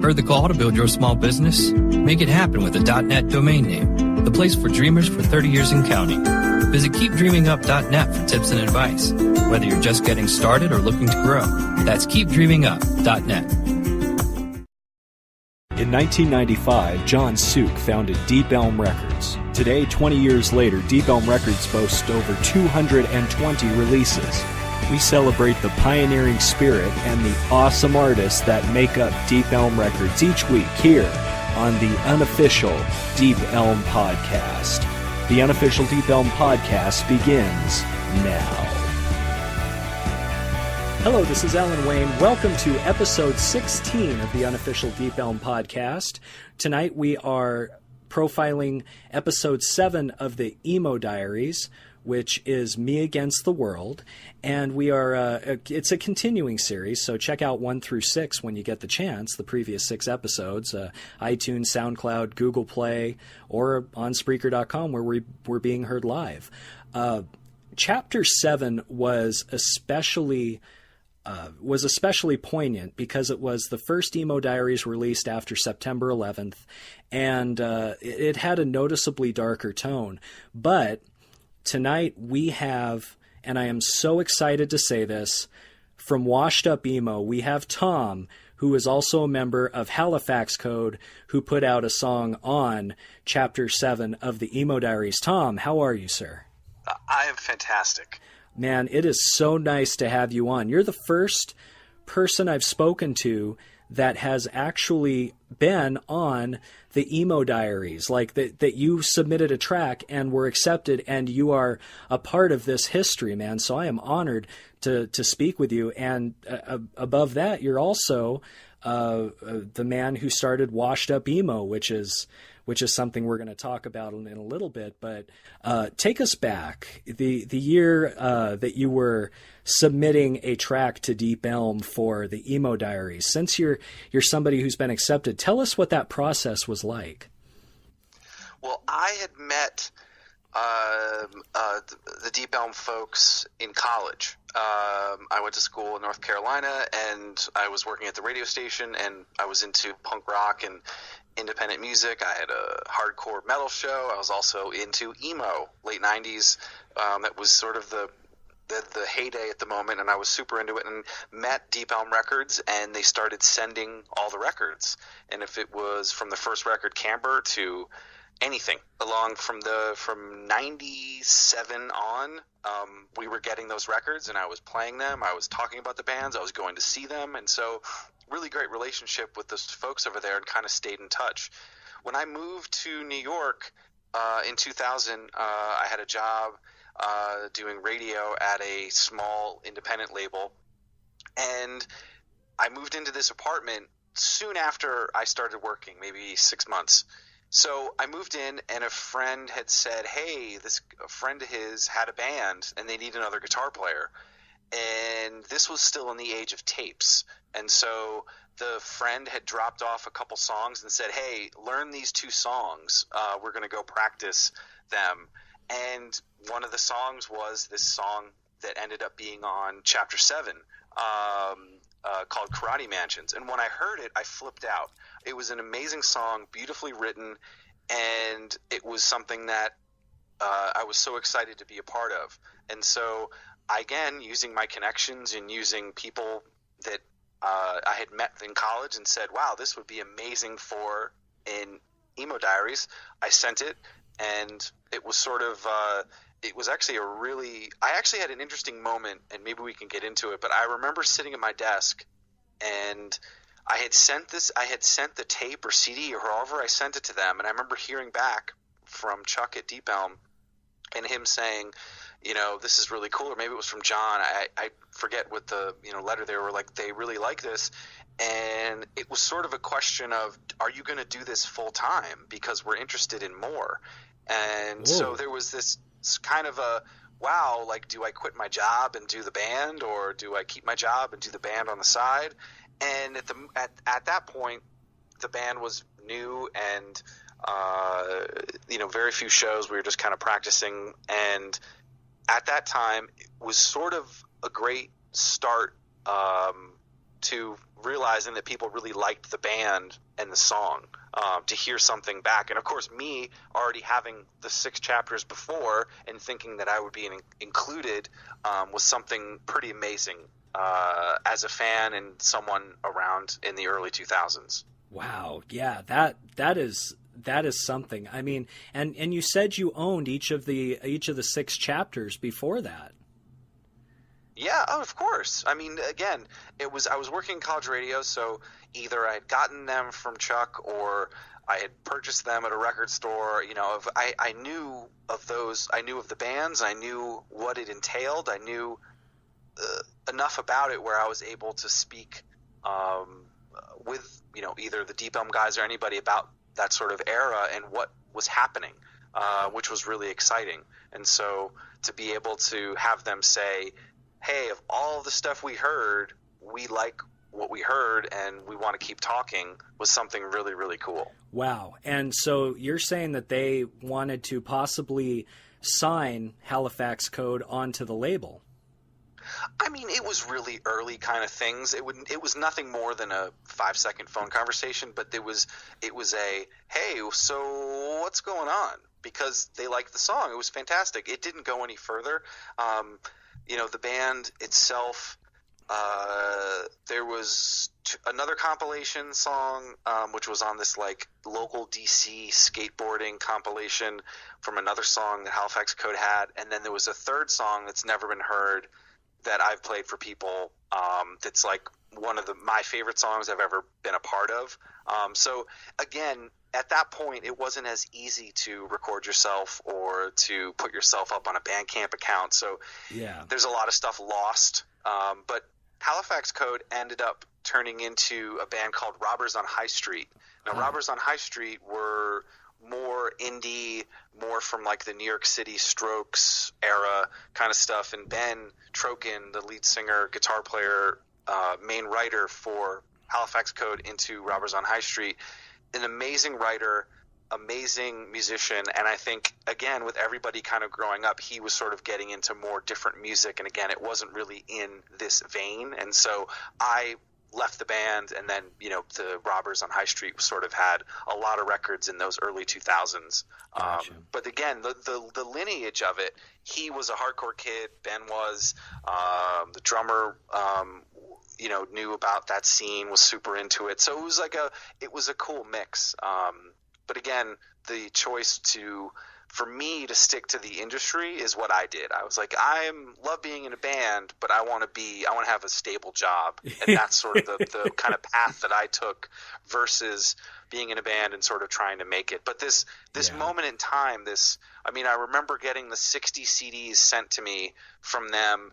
Heard the call to build your small business? Make it happen with a .net domain name, the place for dreamers for 30 years and counting. Visit keepdreamingup.net for tips and advice, whether you're just getting started or looking to grow. That's keepdreamingup.net. In 1995, John Suk founded Deep Elm Records. Today, 20 years later, Deep Elm Records boasts over 220 releases. We celebrate the pioneering spirit and the awesome artists that make up Deep Elm Records each week here on the unofficial Deep Elm Podcast. The unofficial Deep Elm Podcast begins now. Hello, this is Alan Wayne. Welcome to episode 16 of the unofficial Deep Elm Podcast. Tonight we are profiling episode 7 of the Emo Diaries, which is Me Against the World, and we are it's a continuing series, so check out 1 through 6 when you get the chance, the previous 6 episodes, iTunes, SoundCloud, Google Play, or on Spreaker.com where we're being heard live. Chapter 7 was especially poignant because it was the first Emo Diaries released after September 11th, and it had a noticeably darker tone, but tonight we have, and I am so excited to say this, from Washed Up Emo, we have Tom, who is also a member of Halifax Code, who put out a song on Chapter 7 of the Emo Diaries. Tom, how are you, sir? I am fantastic. Man, it is so nice to have you on. You're the first person I've spoken to that has actually been on the Emo Diaries, like that you submitted a track and were accepted, and you are a part of this history, man. So I am honored to speak with you. And above that, you're also the man who started Washed Up Emo, which is something we're going to talk about in a little bit. But take us back, the year that you were submitting a track to Deep Elm for the Emo Diaries. Since you're somebody who's been accepted, tell us what that process was like. Well, I had met the Deep Elm folks in college. I went to school in North Carolina, and I was working at the radio station, and I was into punk rock and independent music. I had a hardcore metal show. I was also into emo, late 90s. That was sort of the heyday at the moment, and I was super into it, and met Deep Elm Records, and they started sending all the records. And if it was from the first record, Camber, to anything along from 97 on, we were getting those records, and I was playing them. I was talking about the bands. I was going to see them, and so really great relationship with those folks over there, and kind of stayed in touch. When I moved to New York in 2000, I had a job doing radio at a small independent label, and I moved into this apartment soon after I started working, maybe 6 months. So I moved in, and a friend had said, hey, a friend of his had a band, and they need another guitar player. And this was still in the age of tapes. And so the friend had dropped off a couple songs and said, hey, learn these 2 songs. We're going to go practice them. And one of the songs was this song that ended up being on Chapter 7, called Karate Mansions. And when I heard it, I flipped out. It was an amazing song, beautifully written, and it was something that I was so excited to be a part of. And so, again, using my connections and using people that I had met in college and said, wow, this would be amazing for in Emo Diaries, I sent it, and it was sort of it was actually I actually had an interesting moment, and maybe we can get into it, but I remember sitting at my desk, and I had sent the tape or CD or however I sent it to them, and I remember hearing back from Chuck at Deep Elm and him saying, this is really cool, or maybe it was from John. I forget what the letter they were like, they really like this. And it was sort of a question of, are you going to do this full time? Because we're interested in more. And Whoa. So there was this kind of a, wow, like, do I quit my job and do the band, or do I keep my job and do the band on the side? And at that point, the band was new, and very few shows. We were just kind of practicing, and at that time, it was sort of a great start to realizing that people really liked the band and the song, to hear something back. And of course, me already having the 6 chapters before and thinking that I would be included was something pretty amazing as a fan and someone around in the early 2000s. Wow. Yeah, that is something. I mean, and you said you owned each of the 6 chapters before that. Yeah, of course. I mean, again, I was working in college radio, so either I had gotten them from Chuck or I had purchased them at a record store. You know, I knew of those. I knew of the bands. I knew what it entailed. I knew enough about it where I was able to speak with, you know, either the Deep Elm guys or anybody about that sort of era and what was happening, which was really exciting. And so to be able to have them say, hey, of all the stuff we heard, we like what we heard and we want to keep talking, was something really, really cool. Wow. And so you're saying that they wanted to possibly sign Halifax Code onto the label? I mean, it was really early kind of things. It was nothing more than a 5-second phone conversation, but it was a, hey, so what's going on? Because they liked the song. It was fantastic. It didn't go any further. You know, the band itself, there was another compilation song, which was on this like local DC skateboarding compilation from another song that Halifax Code had. And then there was a third song that's never been heard that I've played for people. That's like one of my favorite songs I've ever been a part of. So again, at that point, it wasn't as easy to record yourself or to put yourself up on a Bandcamp account. So yeah, there's a lot of stuff lost. But Halifax Code ended up turning into a band called Robbers on High Street. Now, Robbers on High Street were more indie, more from like the New York City Strokes era kind of stuff. And Ben Trokin, the lead singer, guitar player, main writer for Halifax Code into Robbers on High Street, an amazing writer, amazing musician. And I think, again, with everybody kind of growing up, he was sort of getting into more different music. And again, it wasn't really in this vein. And so I left the band, and then, you know, the Robbers on High Street sort of had a lot of records in those early 2000s. Gotcha. But again, the lineage of it, he was a hardcore kid, Ben was, the drummer, you know, knew about that scene, was super into it. So it was a cool mix. But again, the choice for me to stick to the industry is what I did. I was like, love being in a band, but I want to have a stable job. And that's sort of the kind of path that I took versus being in a band and sort of trying to make it. But this moment in time, I remember getting the 60 CDs sent to me from them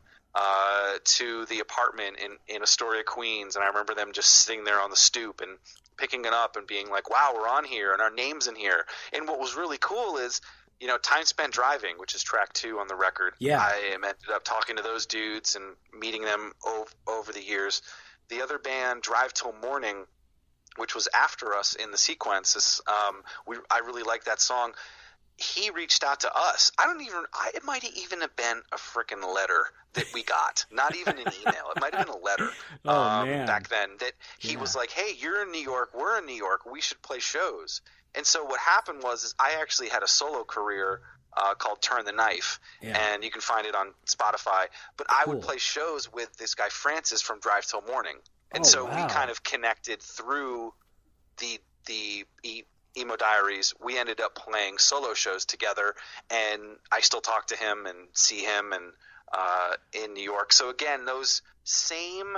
to the apartment in Astoria, Queens. And I remember them just sitting there on the stoop and picking it up and being like, wow, we're on here and our name's in here. And what was really cool is, you know, Time Spent Driving, which is track 2 on the record. Yeah. I ended up talking to those dudes and meeting them over the years. The other band, Drive Till Morning, which was after us in the sequence, I really liked that song. He reached out to us. It might even have been a freaking letter that we got. Not even an email. It might have been a letter back then that he was like, hey, you're in New York. We're in New York. We should play shows. And so what happened was I actually had a solo career called Turn the Knife, and you can find it on Spotify. But I would play shows with this guy Francis from Drive Till Morning. And we kind of connected through the Emo Diaries. We ended up playing solo shows together, and I still talk to him and see him and in New York. So again, those same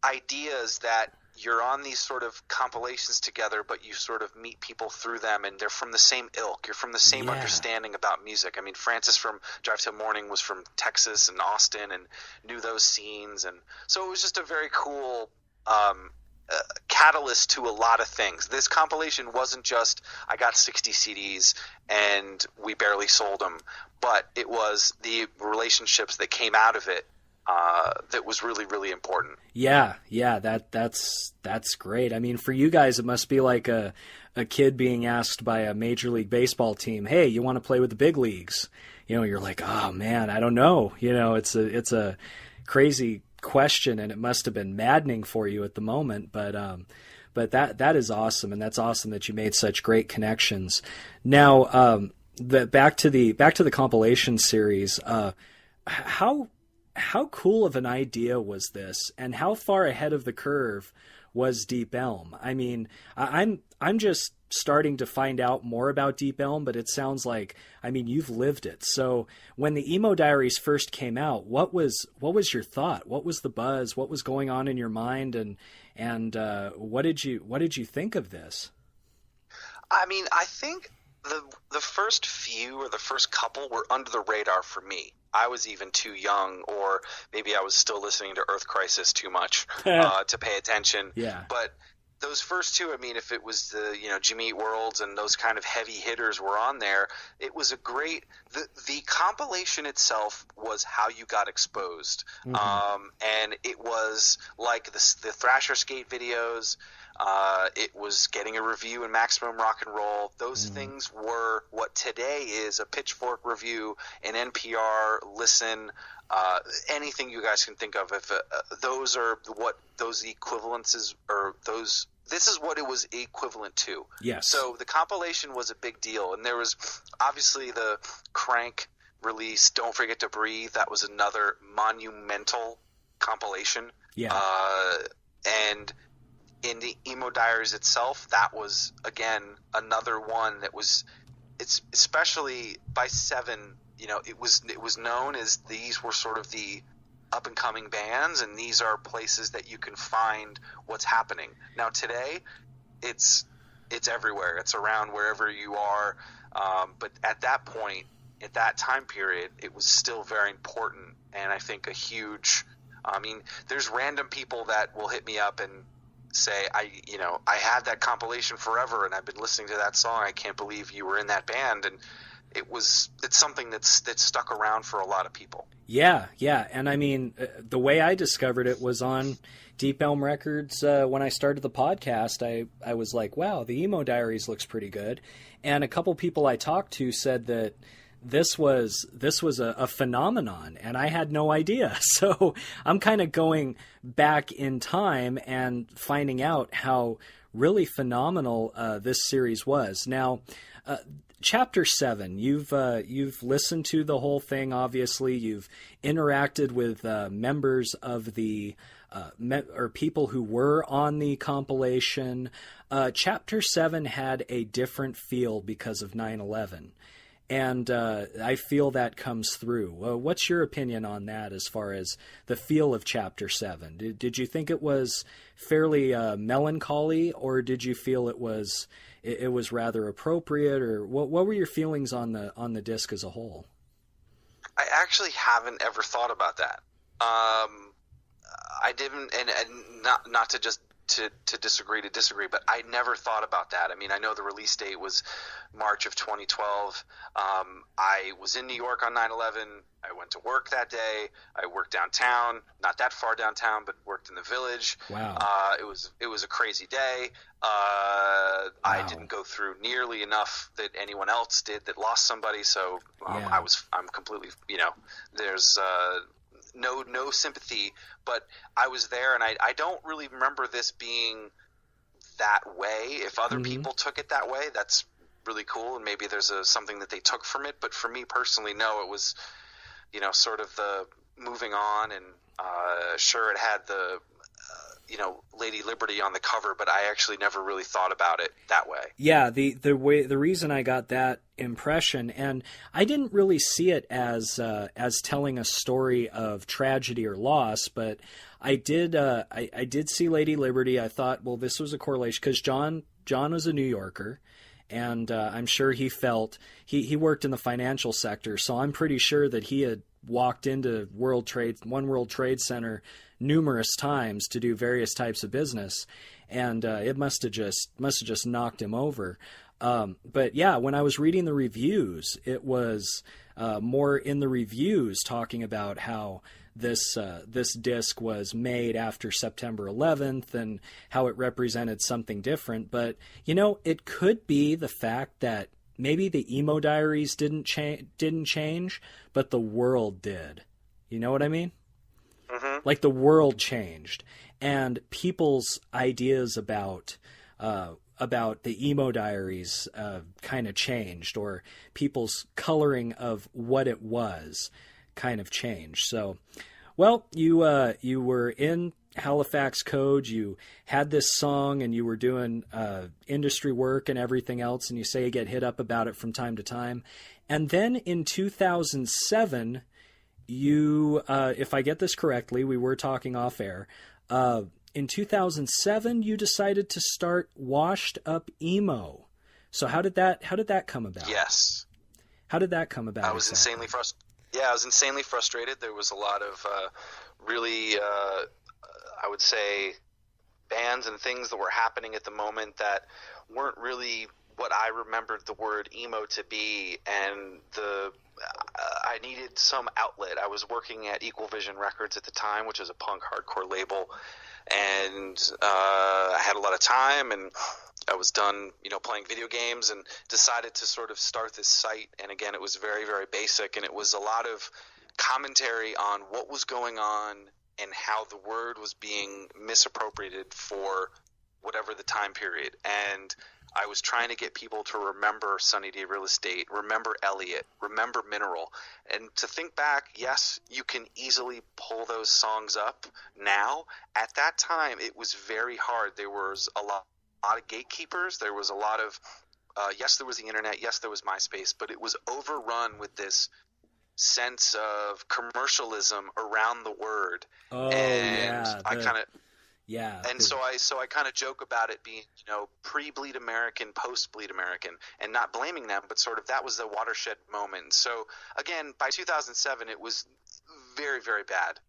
ideas that you're on these sort of compilations together, but you sort of meet people through them, and they're from the same ilk. You're from the same understanding about music. I mean, Francis from Drive Till Morning was from Texas and Austin and knew those scenes. And so it was just a very cool catalyst to a lot of things. This compilation wasn't just I got 60 CDs and we barely sold them, but it was the relationships that came out of it that was really, really important. Yeah, that's great. I mean, for you guys, it must be like a kid being asked by a Major League Baseball team, hey, you want to play with the big leagues? You know, you're like, oh man, I don't know. You know, it's a crazy question, and it must have been maddening for you at the moment. But that is awesome, and that's awesome that you made such great connections. Now, back to the compilation series. How cool of an idea was this, and how far ahead of the curve was Deep Elm? I mean, I'm just starting to find out more about Deep Elm, but it sounds like, I mean, you've lived it. So when the Emo Diaries first came out, what was your thought? What was the buzz? What was going on in your mind? And what did you think of this? I mean, I think the first few or the first couple were under the radar for me. I was even too young, or maybe I was still listening to Earth Crisis too much to pay attention. Yeah. But those first two, I mean, if it was the, Jimmy Eat Worlds and those kind of heavy hitters were on there, it was a great – the compilation itself was how you got exposed. Mm-hmm. And it was like the Thrasher Skate videos. It was getting a review in Maximum Rock and Roll. Those things were what today is a Pitchfork review, an NPR listen, anything you guys can think of. If those are what those equivalences or those. This is what it was equivalent to. Yes. So the compilation was a big deal, and there was obviously the Crank release. Don't Forget to Breathe. That was another monumental compilation. Yeah. And in the Emo Diaries itself, that was, again, another one that was – it's especially by 7, it was known as these were sort of the up-and-coming bands, and these are places that you can find what's happening. Now, today, it's everywhere. It's around wherever you are. But at that point, at that time period, it was still very important, and I think a huge – I mean, there's random people that will hit me up and say, I had that compilation forever, and I've been listening to that song. I can't believe you were in that band. And it's something that's stuck around for a lot of people. Yeah. And I mean, the way I discovered it was on Deep Elm Records. When I started the podcast, I was like, wow, the Emo Diaries looks pretty good. And a couple people I talked to said that this was a phenomenon, and I had no idea. So I'm kind of going back in time and finding out how really phenomenal this series was. Now, Chapter 7, you've listened to the whole thing. Obviously, you've interacted with members of the or people who were on the compilation. Chapter 7 had a different feel because of 9/11. And I feel that comes through. What's your opinion on that as far as the feel of Chapter 7? Did you think it was fairly melancholy, or did you feel it was rather appropriate, or what were your feelings on the disc as a whole? I actually haven't ever thought about that. I didn't, and not to just to disagree, but I never thought about that. I mean, I know the release date was March of 2012. I was in New York on 9/11. I went to work that day. I worked downtown, not that far downtown, but worked in the Village. Wow. It was a crazy day. Wow. I didn't go through nearly enough that anyone else did that lost somebody. So Yeah. I'm completely, there's no sympathy, but I was there, and I don't really remember this being that way. If other people took it that way, that's really cool, and maybe there's something that they took from it. But for me personally, no, it was, sort of the moving on, and sure, it had the Lady Liberty on the cover, but I actually never really thought about it that way. Yeah, the reason I got that impression, and I didn't really see it as telling a story of tragedy or loss, but I did I did see Lady Liberty. I thought, well, this was a correlation because John was a New Yorker, and I'm sure he felt he worked in the financial sector, so I'm pretty sure that he had walked into One World Trade Center numerous times to do various types of business, and it must have just knocked him over. But yeah, when I was reading the reviews, it was more in the reviews talking about how this disc was made after September 11th and how it represented something different. But it could be the fact that maybe the Emo Diaries didn't change, but the world did. You know what I mean? Like the world changed, and people's ideas about the Emo Diaries kind of changed, or people's coloring of what it was kind of changed. So, well, you were in Halifax Code, you had this song, and you were doing industry work and everything else, and you say you get hit up about it from time to time. And then in 2007, you, if I get this correctly, we were talking off air, in 2007, you decided to start Washed Up Emo. So how did that come about? Yes. How did that come about? I was insanely frustrated. Yeah, I was insanely frustrated. There was a lot of really, I would say, bands and things that were happening at the moment that weren't really what I remembered the word emo to be, and I needed some outlet. I was working at Equal Vision Records at the time, which is a punk hardcore label, and I had a lot of time, and I was done, playing video games, and decided to sort of start this site. And again, it was very, very basic, and it was a lot of commentary on what was going on and how the word was being misappropriated for whatever the time period. And I was trying to get people to remember Sunny Day Real Estate, remember Elliott, remember Mineral, and to think back. Yes, you can easily pull those songs up now. At that time, it was very hard. There was a lot of gatekeepers. There was a lot of yes, there was the internet. Yes, there was MySpace, but it was overrun with this sense of commercialism around the word. Oh, and yeah. I kind of. Yeah. And so I kind of joke about it being, pre-Bleed American, post-Bleed American, and not blaming them, but sort of that was the watershed moment. So again, by 2007, it was very, very bad.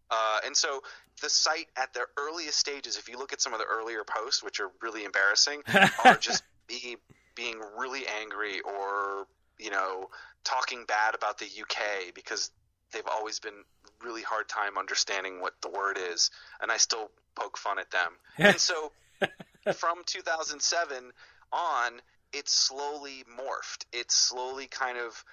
And so the site at the earliest stages, if you look at some of the earlier posts, which are really embarrassing, are just being really angry or, talking bad about the UK, because they've always been really hard time understanding what the word is, and I still poke fun at them. And so from 2007 on, it slowly morphed. It slowly kind of,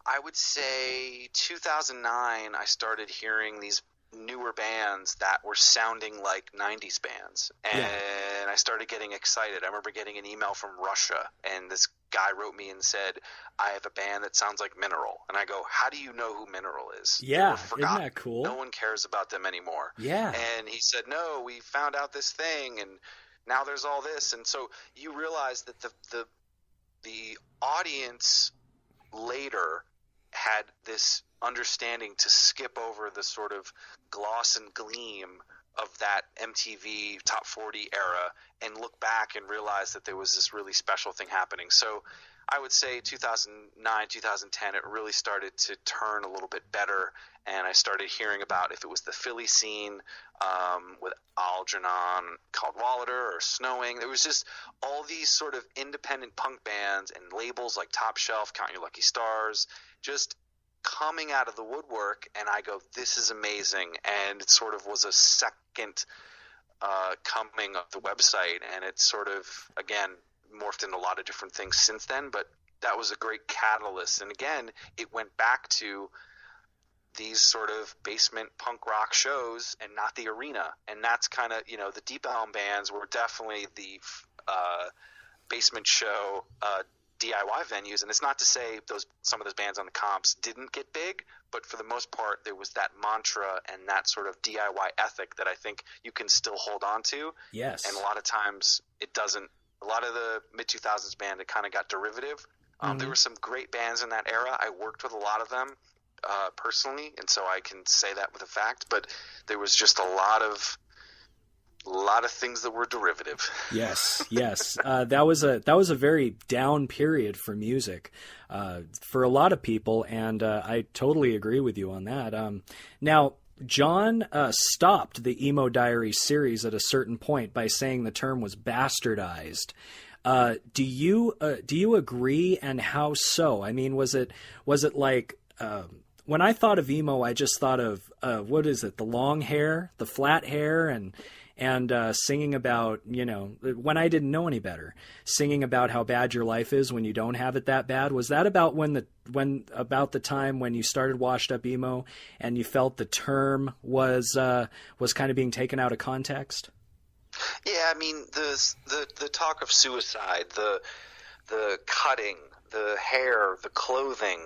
I would say 2009, I started hearing these newer bands that were sounding like 90s bands, and I started getting excited. I remember getting an email from Russia, and this guy wrote me and said, I have a band that sounds like Mineral. And I go, how do you know who Mineral is? Yeah, isn't that cool? No one cares about them anymore. Yeah. And he said, no, we found out this thing, and now there's all this. And so you realize that the audience later had this understanding to skip over the sort of gloss and gleam of that MTV Top 40 era and look back and realize that there was this really special thing happening. So I would say 2009, 2010, it really started to turn a little bit better, and I started hearing about, if it was the Philly scene with Algernon, called Wallader, or Snowing. There was just all these sort of independent punk bands and labels like Top Shelf, Count Your Lucky Stars, just coming out of the woodwork, and I go, this is amazing. And it sort of was a second coming of the website, and it sort of, again, morphed into a lot of different things since then, but that was a great catalyst. And again, it went back to these sort of basement punk rock shows and not the arena. And that's kind of, the Deep Elm bands were definitely the basement show DIY venues. And it's not to say some of those bands on the comps didn't get big, but for the most part, there was that mantra and that sort of DIY ethic that I think you can still hold on to. Yes. And a lot of times it doesn't. A lot of the mid-2000s band, it kind of got derivative. There were some great bands in that era. I worked with a lot of them personally, and so I can say that with a fact. But there was just a lot of things that were derivative. Yes. That was a very down period for music for a lot of people, and I totally agree with you on that. Now, John stopped the Emo Diaries series at a certain point by saying the term was bastardized. Do you agree, and how so? I mean, was it like when I thought of emo, I just thought of what is it? The long hair, the flat hair, and and singing about, when I didn't know any better, singing about how bad your life is when you don't have it that bad. Was that about about the time when you started Washed Up Emo and you felt the term was kind of being taken out of context? Yeah, I mean, the talk of suicide, the cutting, the hair, the clothing,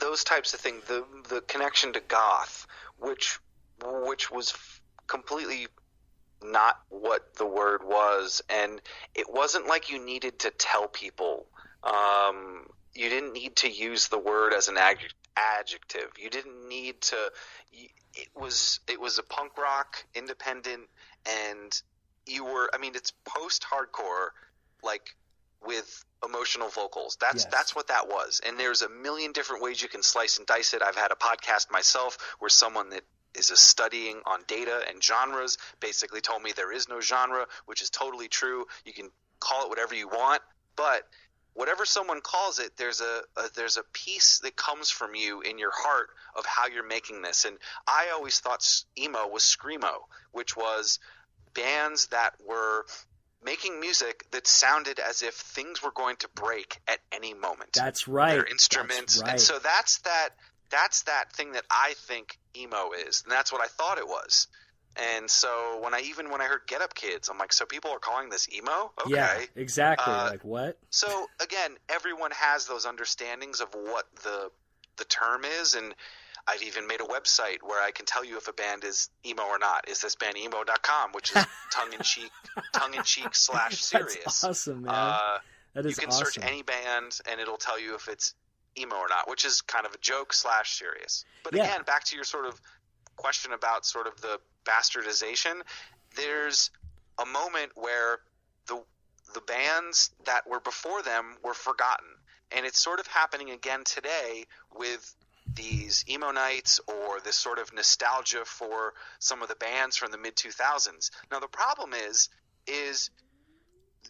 those types of things, the connection to goth, which was completely not what the word was, and it wasn't like you needed to tell people. You didn't need to use the word as an adjective. You didn't need to. It was a punk rock, independent, and you were. I mean, it's post-hardcore, like with emotional vocals. That's what that was. And there's a million different ways you can slice and dice it. I've had a podcast myself where someone that is studying on data and genres basically told me there is no genre, which is totally true. You can call it whatever you want, but whatever someone calls it, there's a piece that comes from you in your heart of how you're making this. And I always thought emo was screamo, which was bands that were making music that sounded as if things were going to break at any moment. That's right. Their instruments. That's right. And so that's that thing that I think emo is, and that's what I thought it was. And so when I heard Get Up Kids, I'm like, so people are calling this emo? Okay. Yeah, exactly. Like what? So again, everyone has those understandings of what the term is, and I've even made a website where I can tell you if a band is emo or not. Is this band emo.com, which is tongue-in-cheek / serious. That's awesome, man. That is awesome. You can search any band and it'll tell you if it's emo or not, which is kind of a joke / serious. But again, back to your sort of question about sort of the bastardization, there's a moment where the bands that were before them were forgotten. And it's sort of happening again today with these emo nights or this sort of nostalgia for some of the bands from the mid-2000s. Now, the problem is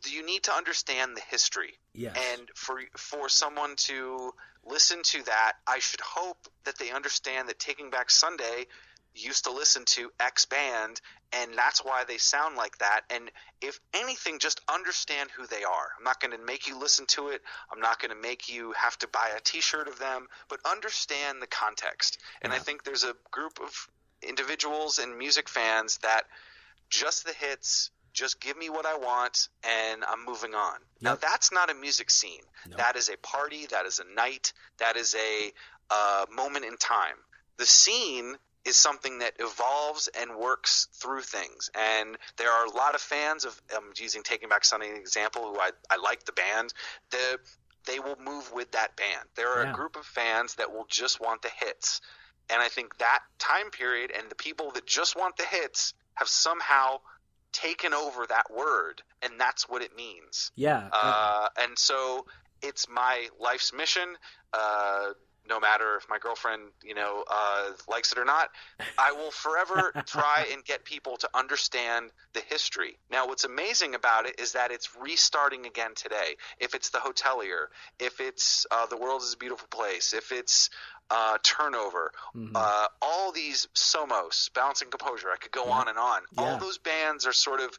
you need to understand the history. Yes. And for someone to listen to that, I should hope that they understand that Taking Back Sunday used to listen to X band, and that's why they sound like that. And if anything, just understand who they are. I'm not going to make you listen to it. I'm not going to make you have to buy a T-shirt of them, but understand the context. And I think there's a group of individuals and music fans that just the hits, just give me what I want, and I'm moving on. Yep. Now, that's not a music scene. Nope. That is a party. That is a night. That is a moment in time. The scene is something that evolves and works through things. And there are a lot of fans of, using Taking Back Sunday as an example, who I like the band, they will move with that band. There are a group of fans that will just want the hits. And I think that time period and the people that just want the hits have somehow taken over that word, and that's what it means. Yeah. And so it's my life's mission, no matter if my girlfriend, likes it or not, I will forever try and get people to understand the history. Now, what's amazing about it is that it's restarting again today. If it's The Hotelier, if it's The World is a Beautiful Place, if it's Turnover, all these Somos, Balance and Composure, I could go on and on. Yeah. All those bands are sort of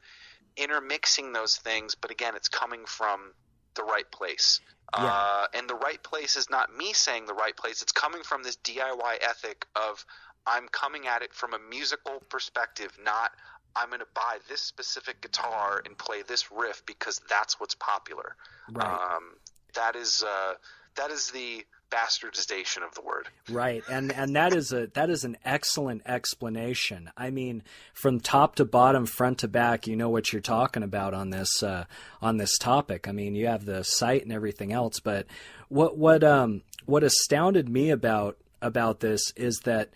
intermixing those things, but again, it's coming from the right place. Yeah. And the right place is not me saying the right place. It's coming from this DIY ethic of I'm coming at it from a musical perspective, not I'm going to buy this specific guitar and play this riff because that's what's popular. Right. That is the bastardization of the word. Right. And that is an excellent explanation. I mean, from top to bottom, front to back, you know what you're talking about on this topic. I mean, you have the site and everything else, but what astounded me about this is that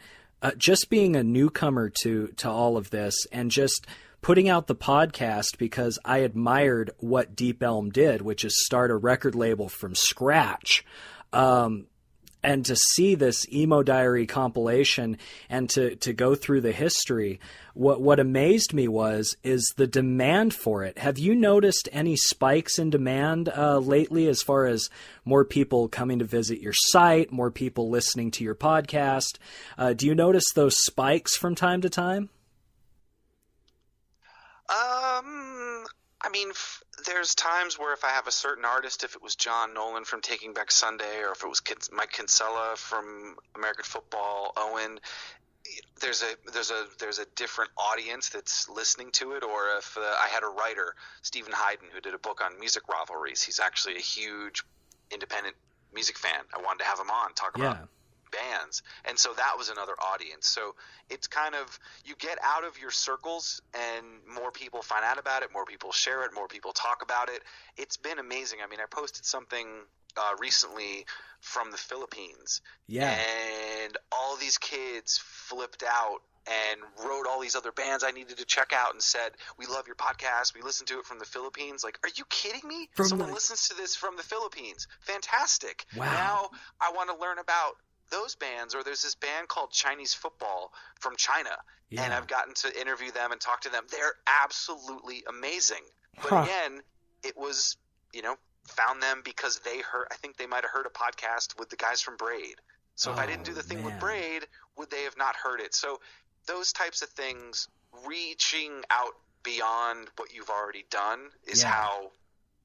just being a newcomer to all of this and just putting out the podcast because I admired what Deep Elm did, which is start a record label from scratch. And to see this Emo Diary compilation and to go through the history, what amazed me is the demand for it. Have you noticed any spikes in demand lately as far as more people coming to visit your site, more people listening to your podcast? Do you notice those spikes from time to time? I mean, there's times where if I have a certain artist, if it was John Nolan from Taking Back Sunday, or if it was Mike Kinsella from American Football, Owen, there's a different audience that's listening to it. Or if I had a writer, Stephen Hayden, who did a book on music rivalries, he's actually a huge independent music fan. I wanted to have him on, talk about bands, and so that was another audience. So it's kind of, you get out of your circles and more people find out about it, more people share it, more people talk about it. It's been amazing. I mean, I posted something recently from the Philippines, and all these kids flipped out and wrote all these other bands I needed to check out and said, "We love your podcast. We listen to it from the Philippines." Like, are you kidding me? Someone listens to this from the Philippines. Fantastic. Wow. Now I want to learn about those bands. Or there's this band called Chinese Football from China, and I've gotten to interview them and talk to them. They're absolutely amazing. But again, it was, found them because I think they might have heard a podcast with the guys from Braid. So if I didn't do the thing with Braid, would they have not heard it? So those types of things, reaching out beyond what you've already done, is how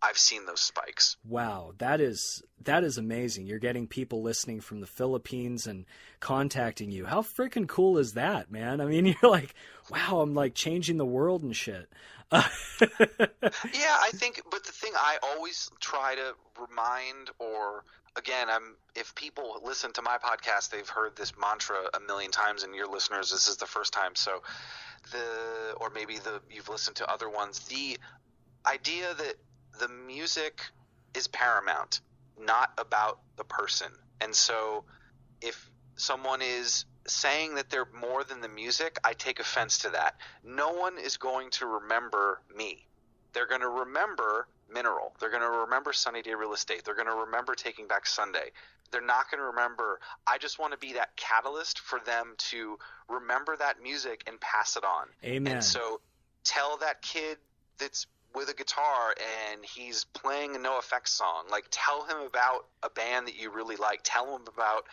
I've seen those spikes. Wow, that is amazing. You're getting people listening from the Philippines and contacting you. How freaking cool is that, man? I mean, you're like, wow, I'm like changing the world and shit. Yeah, I think, but the thing I always try to remind, or again, if people listen to my podcast, they've heard this mantra a million times, and your listeners, this is the first time. So or maybe you've listened to other ones. The idea that the music is paramount, not about the person. And so if someone is saying that they're more than the music, I take offense to that. No one is going to remember me. They're going to remember Mineral. They're going to remember Sunny Day Real Estate. They're going to remember Taking Back Sunday. They're not going to remember. I just want to be that catalyst for them to remember that music and pass it on. Amen. And so tell that kid that's with a guitar and he's playing a NoFX song, like, tell him about a band that you really like. Tell him about,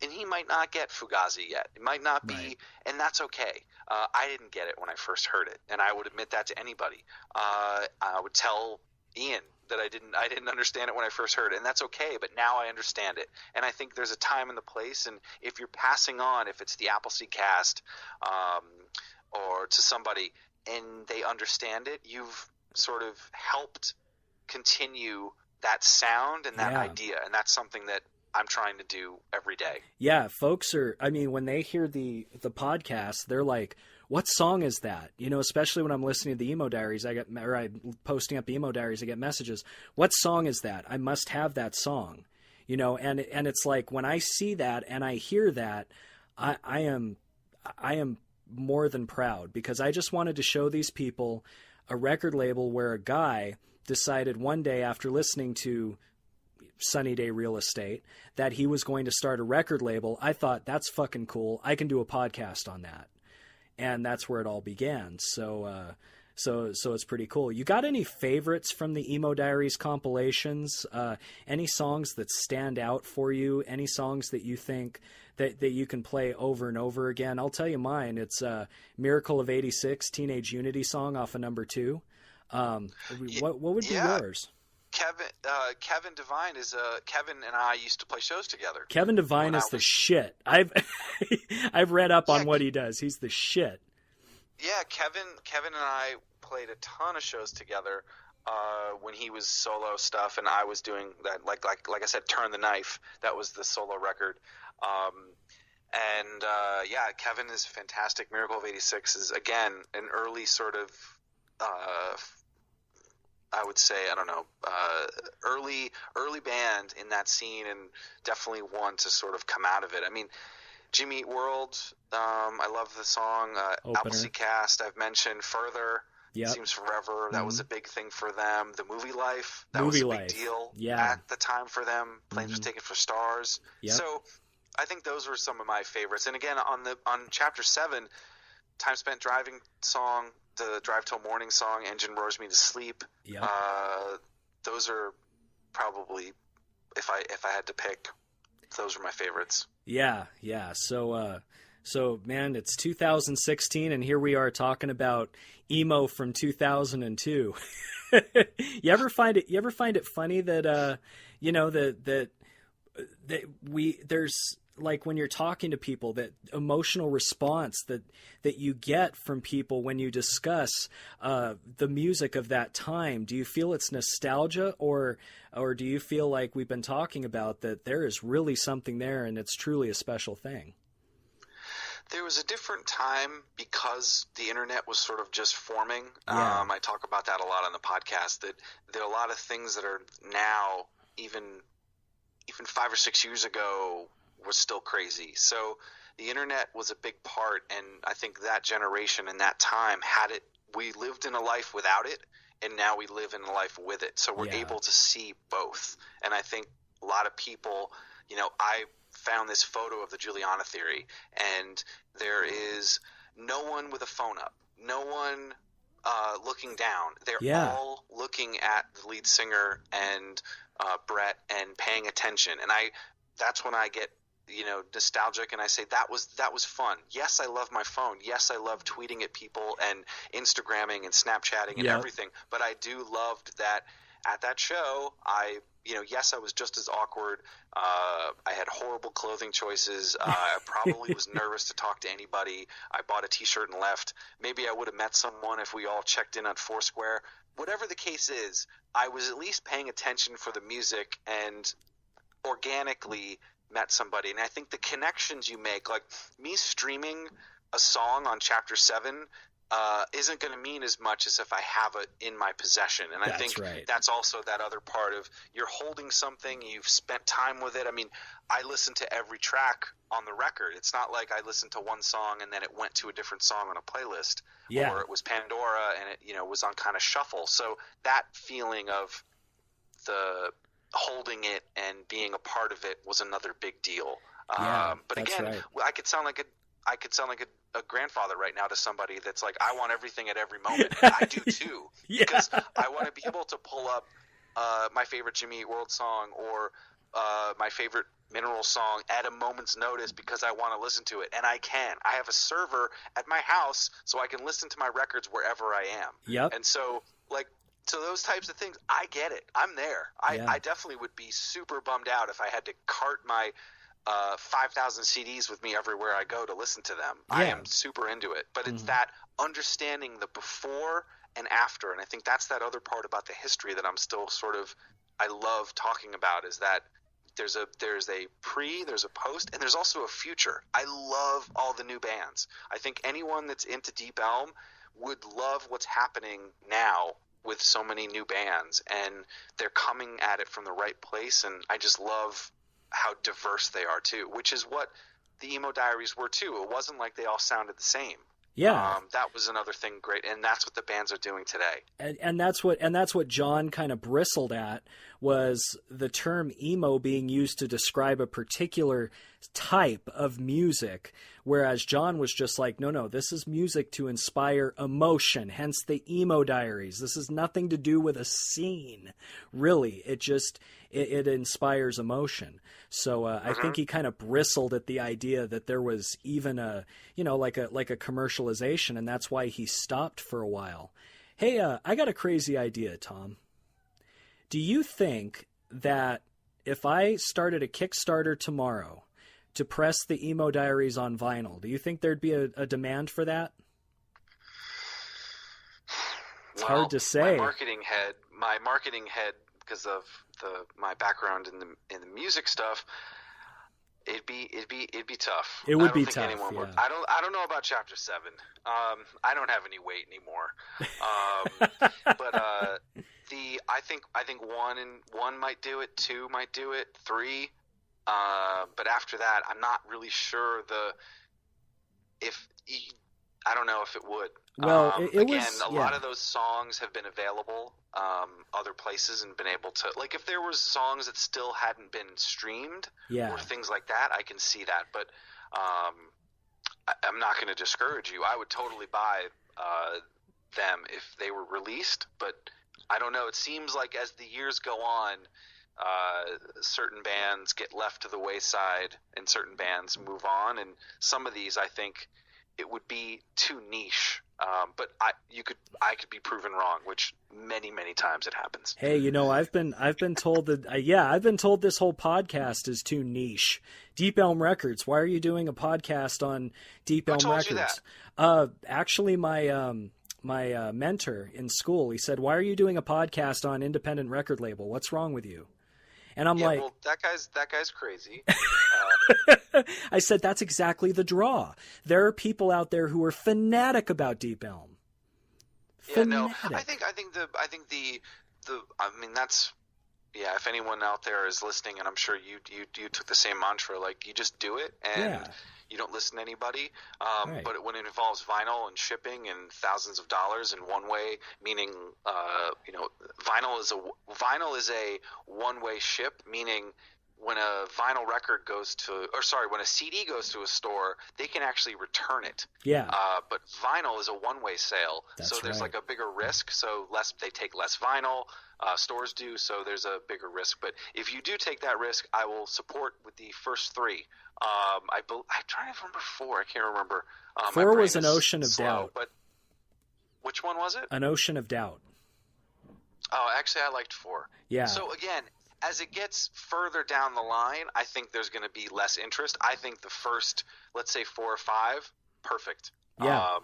and he might not get Fugazi yet. It might not be, and that's okay. I didn't get it when I first heard it, and I would admit that to anybody. I would tell Ian that I didn't understand it when I first heard it, and that's okay, but now I understand it. And I think there's a time and the place, and if you're passing on, if it's the Appleseed Cast or to somebody, and they understand it, you've sort of helped continue that sound and that idea, and that's something that I'm trying to do every day. Yeah, folks when they hear the podcast, they're like, what song is that? Especially when I'm listening to the Emo Diaries, I'm posting up Emo Diaries, I get messages. What song is that? I must have that song. And it's like, when I see that and I hear that, I am more than proud, because I just wanted to show these people a record label where a guy decided one day, after listening to Sunny Day Real Estate, that he was going to start a record label. I thought, that's fucking cool. I can do a podcast on that. And that's where it all began. So it's pretty cool. You got any favorites from the Emo Diaries compilations? Any songs that stand out for you? Any songs that you think that you can play over and over again? I'll tell you mine. It's Miracle of '86, Teenage Unity song off of number 2. What would be yours? Kevin Devine is Kevin and I used to play shows together. Kevin Devine is the shit. I've read up on what he does. He's the shit. Yeah, Kevin and I played a ton of shows together when he was solo stuff, and I was doing that, like I said, Turn the Knife. That was the solo record. Kevin is fantastic. Miracle of '86 is, again, an early sort of I would say, early band in that scene, and definitely one to sort of come out of it. I mean, Jimmy Eat World, I love the song. Appleseed Cast, I've mentioned. Further, Seems Forever, that was a big thing for them. The Movie Life, that was a big deal at the time for them. Planes Was Taken for Stars. Yep. So I think those were some of my favorites. And again, on Chapter 7, Time Spent Driving song, the Drive Till Morning song, Engine Roars Me to Sleep. Yep. Those are probably, if I had to pick, those are my favorites. Yeah. So, man, it's 2016, and here we are talking about emo from 2002. You ever find it funny that there's like when you're talking to people, that emotional response that you get from people when you discuss the music of that time? Do you feel it's nostalgia, or do you feel like we've been talking about that there is really something there and it's truly a special thing? There was a different time because the internet was sort of just forming. Yeah. I talk about that a lot on the podcast, that there are a lot of things that are now, even 5 or 6 years ago, was still crazy. So the internet was a big part, and I think that generation and that time had it. We lived in a life without it, and now we live in a life with it. So we're able to see both. And I think a lot of people, I found this photo of the Juliana theory, and there is no one with a phone up, no one looking down. They're all looking at the lead singer and Brett and paying attention. And that's when I get nostalgic, and I say that was fun. Yes, I love my phone. Yes, I love tweeting at people and Instagramming and Snapchatting and everything. But I do loved that at that show. Yes, I was just as awkward. I had horrible clothing choices. I probably was nervous to talk to anybody. I bought a T-shirt and left. Maybe I would have met someone if we all checked in on Foursquare. Whatever the case is, I was at least paying attention for the music and organically met somebody. And I think the connections you make, like me streaming a song on Chapter 7, isn't going to mean as much as if I have it in my possession. And I think that's also that other part of you're holding something, you've spent time with it. I mean, I listen to every track on the record. It's not like I listened to one song and then it went to a different song on a playlist, or it was Pandora and it was on kind of shuffle. So that feeling of the holding it and being a part of it was another big deal. But again, I could sound like a grandfather right now to somebody that's like, I want everything at every moment. I do too, because I want to be able to pull up my favorite Jimmy Eat World song or my favorite Mineral song at a moment's notice because I want to listen to it, and I can. I have a server at my house so I can listen to my records wherever I am. And so, so those types of things, I get it. I'm there. I definitely would be super bummed out if I had to cart my 5,000 CDs with me everywhere I go to listen to them. I am super into it. But it's that understanding the before and after. And I think that's that other part about the history that I'm still I love talking about, is that there's a pre, there's a post, and there's also a future. I love all the new bands. I think anyone that's into Deep Elm would love what's happening now with so many new bands, and they're coming at it from the right place. And I just love how diverse they are too, which is what the Emo Diaries were too. It wasn't like they all sounded the same. That was another thing great, and that's what the bands are doing today. And that's what John kind of bristled at, was the term emo being used to describe a particular type of music, whereas John was just like, no, this is music to inspire emotion, hence the Emo Diaries. This has nothing to do with a scene, really. It inspires emotion. So I think he kind of bristled at the idea that there was even a commercialization, and that's why he stopped for a while. Hey, I got a crazy idea, Tom. Do you think that if I started a Kickstarter tomorrow to press the Emo Diaries on vinyl, do you think there'd be a demand for that? It's hard to say. My marketing head, because of my background in the music stuff, it'd be tough. It would be tough. I don't know about Chapter 7. I don't have any weight anymore. But I think one might do it, 2 might do it, 3. But after that, I'm not really sure I don't know if it would. Well, a lot of those songs have been available other places and been able to, like, if there was songs that still hadn't been streamed or things like that, I can see that. But I'm not going to discourage you. I would totally buy them if they were released. But I don't know. It seems like as the years go on, certain bands get left to the wayside and certain bands move on. And some of these, I think it would be too niche. But I could be proven wrong, which many times it happens. Hey, I've been told that I've been told this whole podcast is too niche. Deep Elm Records. Why are you doing a podcast on Deep Elm Records? Who told you that? Actually, my mentor in school, he said, "Why are you doing a podcast on independent record label? What's wrong with you?" And I'm like, well, that guy's crazy. I said, that's exactly the draw. There are people out there who are fanatic about Deep Elm. Fanatic. Yeah, no, that's, yeah, if anyone out there is listening, and I'm sure you took the same mantra, like, you just do it and you don't listen to anybody. Right. But when it involves vinyl and shipping and thousands of dollars in one way, meaning, vinyl is a one-way ship, meaning when a vinyl record when a CD goes to a store, they can actually return it. Yeah. But vinyl is a one-way sale. That's there's right. like a bigger risk. So they take less vinyl. Stores do. So there's a bigger risk. But if you do take that risk, I will support with the first three. I'm trying to remember four. I can't remember. 4 was An Ocean of Doubt. But which one was it? An Ocean of Doubt. Oh, actually, I liked 4. Yeah. So again, as it gets further down the line, I think there's going to be less interest. I think the first, let's say 4 or 5, perfect. Yeah.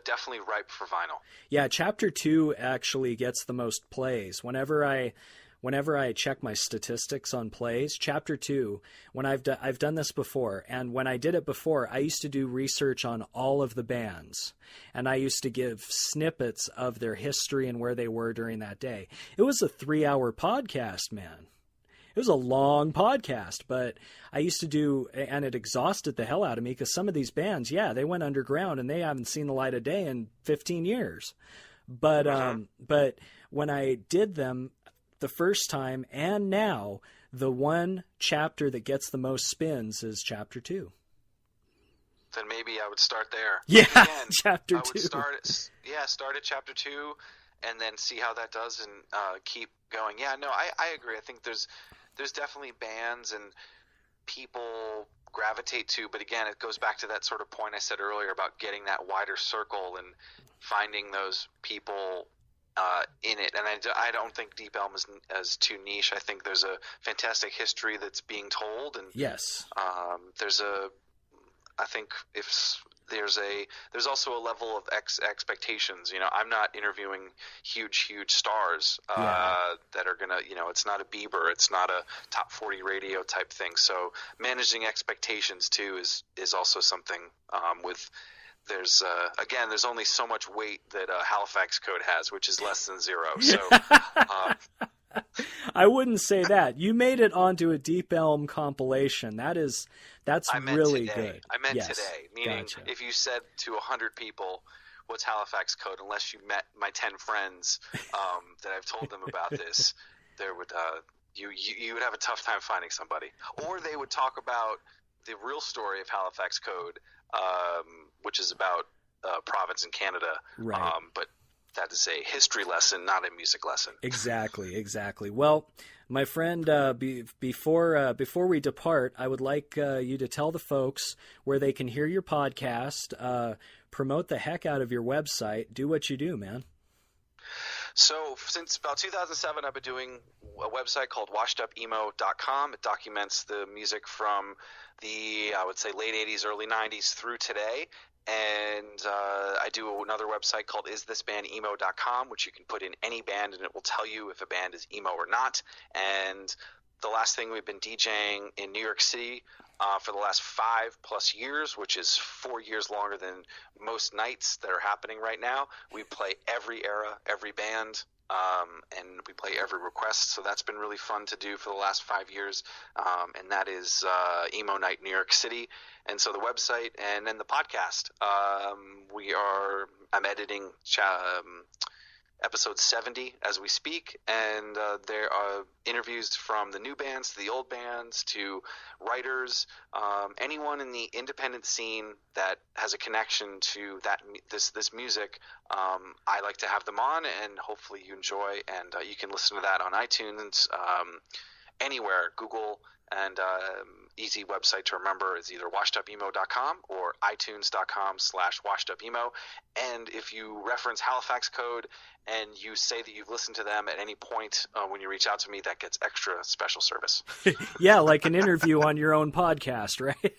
Definitely ripe for vinyl. Yeah, Chapter 2 actually gets the most plays. Whenever I check my statistics on plays, Chapter 2, when I've done this before, and when I did it before, I used to do research on all of the bands, and I used to give snippets of their history and where they were during that day. It was a 3-hour podcast, man. It was a long podcast, but I used to do, and it exhausted the hell out of me, because some of these bands, they went underground and they haven't seen the light of day in 15 years. But but when I did them the first time and now, the one chapter that gets the most spins is Chapter 2. Then maybe I would start there. Yeah, again, Chapter 2. I would start at Chapter 2 and then see how that does and keep going. Yeah, no, I agree. I think there's definitely bands and people gravitate to, but again, it goes back to that sort of point I said earlier about getting that wider circle and finding those people in it. And I don't think Deep Elm is too niche. I think there's a fantastic history that's being told, and yes, I think there's also a level of expectations. I'm not interviewing huge stars that are gonna, it's not a Bieber, it's not a top 40 radio type thing. So managing expectations too is also something there's only so much weight that Halifax Code has, which is less than 0. So I wouldn't say that. You made it onto a Deep Elm compilation. That's really today. good. I meant today, meaning gotcha. If you said to 100 people, what's Halifax Code, unless you met my 10 friends that I've told them about this, there would you would have a tough time finding somebody. Or they would talk about the real story of Halifax Code, which is about province in Canada. Right. But that is a history lesson, not a music lesson. Exactly. Well, my friend, before we depart, I would like you to tell the folks where they can hear your podcast, promote the heck out of your website, do what you do, man. So since about 2007, I've been doing a website called washedupemo.com. It documents the music from the, I would say, late 80s, early 90s through today. And I do another website called isthisbandemo.com, which you can put in any band and it will tell you if a band is emo or not. And the last thing, we've been DJing in New York City for the last 5+ years, which is 4 years longer than most nights that are happening right now. We play every era, every band, and we play every request. So that's been really fun to do for the last 5 years. And that is Emo Night New York City. And so the website and then the podcast, I'm editing episode 70 as we speak, and there are interviews from the new bands to the old bands to writers, anyone in the independent scene that has a connection to this music. I like to have them on, and hopefully you enjoy, and you can listen to that on iTunes, anywhere. Google, and easy website to remember is either washedupemo.com or itunes.com/washedupemo. And if you reference Halifax code and you say that you've listened to them at any point when you reach out to me, that gets extra special service. Yeah, like an interview on your own podcast, right?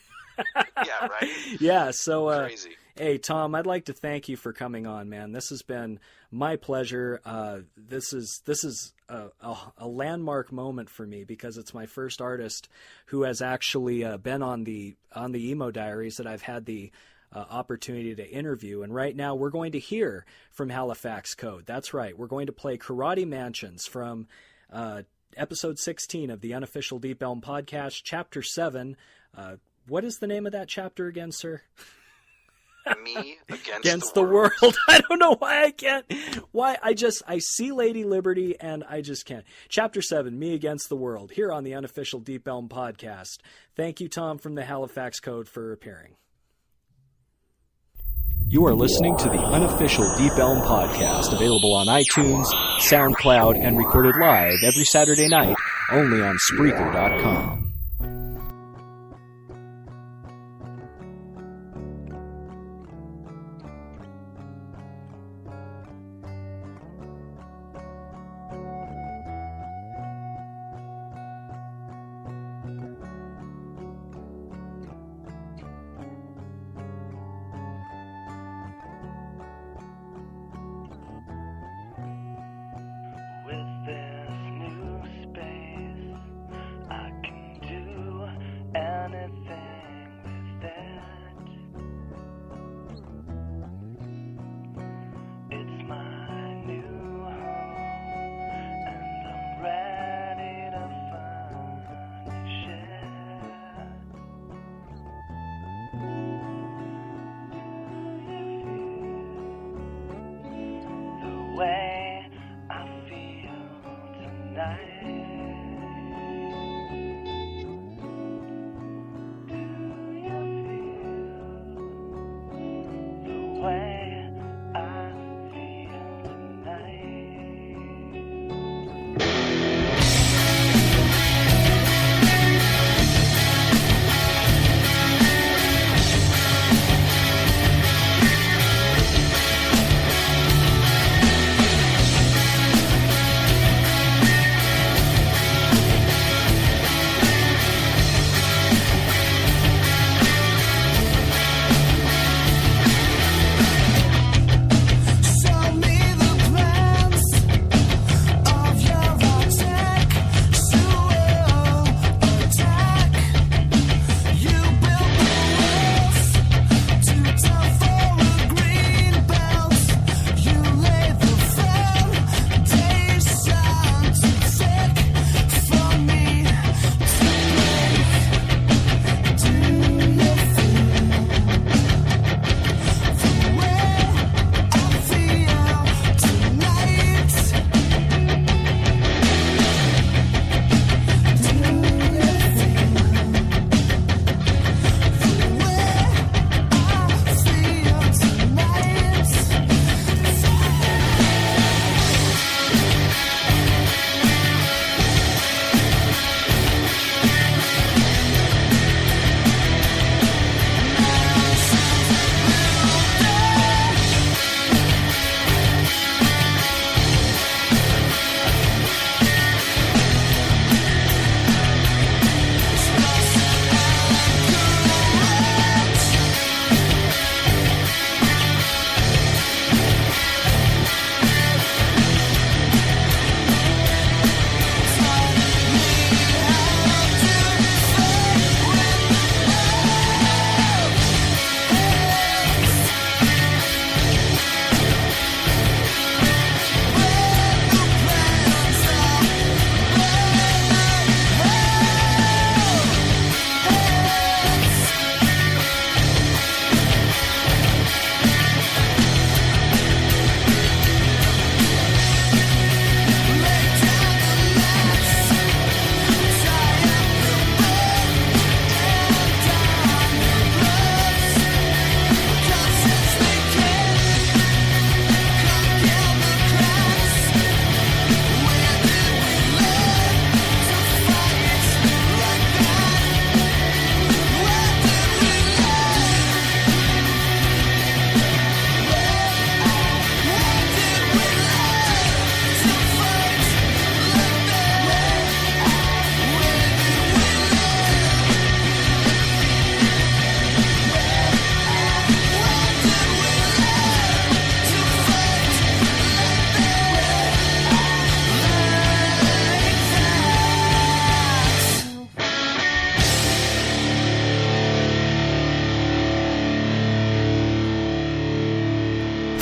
Yeah, right. Yeah, so crazy. Hey, Tom, I'd like to thank you for coming on, man. This has been my pleasure. This is a landmark moment for me because it's my first artist who has actually been on the Emo Diaries that I've had the opportunity to interview. And right now we're going to hear from Halifax Code. That's right. We're going to play Karate Mansions from episode 16 of the Unofficial Deep Elm Podcast, Chapter 7. What is the name of that chapter again, sir? Me against the world. I don't know why I can't. I see Lady Liberty and I just can't. Chapter 7, Me Against the World, here on the Unofficial Deep Elm Podcast. Thank you, Tom, from the Halifax Code, for appearing. You are listening to the Unofficial Deep Elm Podcast, available on iTunes, SoundCloud, and recorded live every Saturday night, only on Spreaker.com.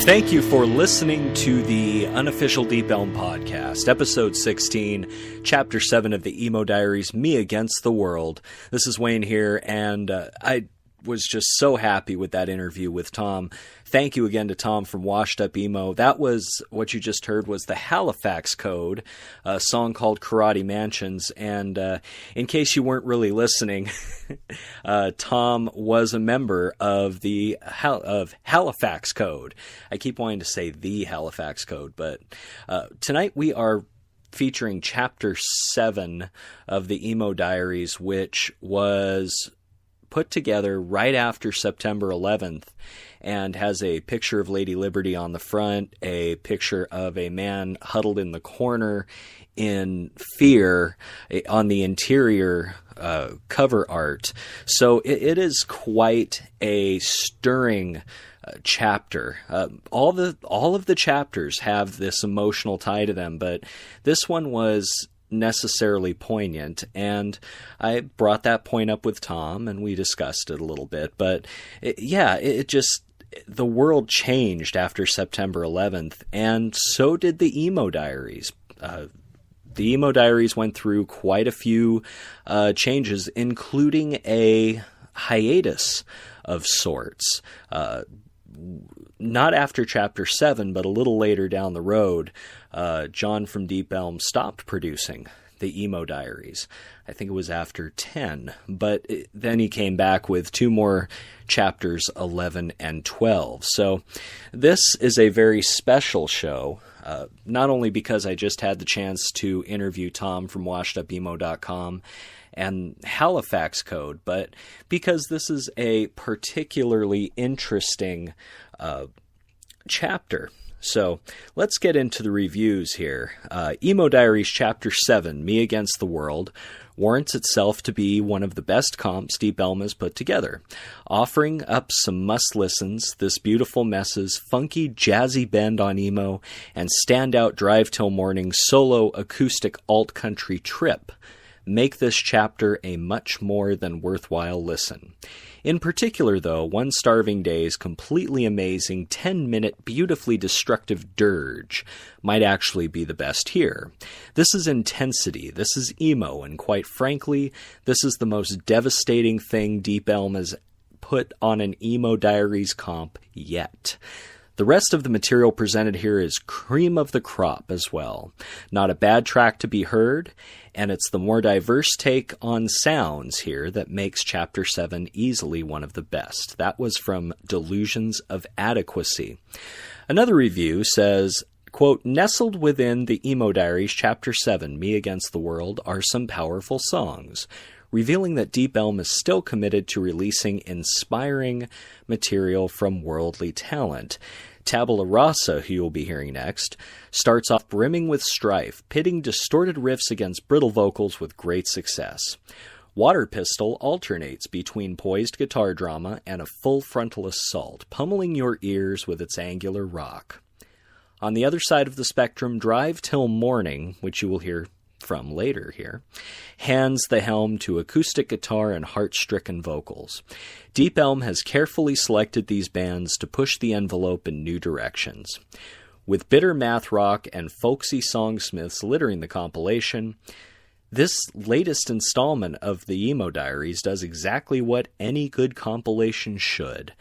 Thank you for listening to the unofficial Deep Elm podcast, episode 16, chapter 7 of the Emo Diaries, Me Against the World. This is Wayne here, and I was just so happy with that interview with Tom. Thank you again to Tom from Washed Up Emo. That was, what you just heard was the Halifax Code, a song called Karate Mansions. And in case you weren't really listening, Tom was a member of the Halifax Code. I keep wanting to say the Halifax Code, but tonight we are featuring chapter 7 of the Emo Diaries, which was put together right after September 11th and has a picture of Lady Liberty on the front, a picture of a man huddled in the corner in fear on the interior cover art. So it is quite a stirring chapter. All of the chapters have this emotional tie to them, but this one was necessarily poignant, and I brought that point up with Tom and we discussed it a little bit. But it just, the world changed after September 11th, and so did the Emo Diaries. The Emo Diaries went through quite a few changes, including a hiatus of sorts. Not after chapter 7, but a little later down the road, John from Deep Elm stopped producing the Emo Diaries. I think it was after 10, but then he came back with 2 more chapters, 11 and 12. So this is a very special show, not only because I just had the chance to interview Tom from washedupemo.com and Halifax Code, but because this is a particularly interesting chapter. So let's get into the reviews here. Emo Diaries Chapter 7, Me Against the World, warrants itself to be one of the best comps Deep Elm has put together. Offering up some must-listens, this beautiful mess's funky, jazzy bend on emo and standout Drive Till Morning solo acoustic alt-country trip make this chapter a much more than worthwhile listen. In particular, though, One Starving Day's completely amazing 10-minute, beautifully destructive dirge might actually be the best here. This is intensity, this is emo, and quite frankly, this is the most devastating thing Deep Elm has put on an Emo Diaries comp yet. The rest of the material presented here is cream of the crop as well. Not a bad track to be heard, and it's the more diverse take on sounds here that makes Chapter 7 easily one of the best. That was from Delusions of Adequacy. Another review says, quote, nestled within the Emo Diaries Chapter 7, Me Against the World, are some powerful songs, revealing that Deep Elm is still committed to releasing inspiring material from worldly talent. Tabula Rasa, who you'll be hearing next, starts off brimming with strife, pitting distorted riffs against brittle vocals with great success. Water Pistol alternates between poised guitar drama and a full frontal assault, pummeling your ears with its angular rock. On the other side of the spectrum, Drive Till Morning, which you will hear from later here, hands the helm to acoustic guitar and heart-stricken vocals. Deep Elm has carefully selected these bands to push the envelope in new directions. With bitter math rock and folksy songsmiths littering the compilation, this latest installment of the Emo Diaries does exactly what any good compilation should: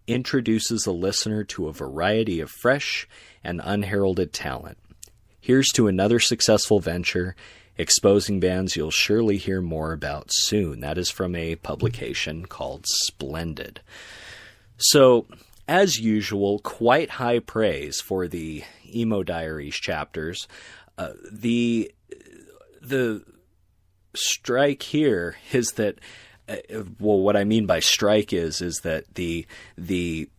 introduces a listener to a variety of fresh and unheralded talent. Here's to another successful venture, exposing bands you'll surely hear more about soon. That is from a publication called Splendid. So, as usual, quite high praise for the Emo Diaries chapters. The strike here is that, what I mean by strike is that the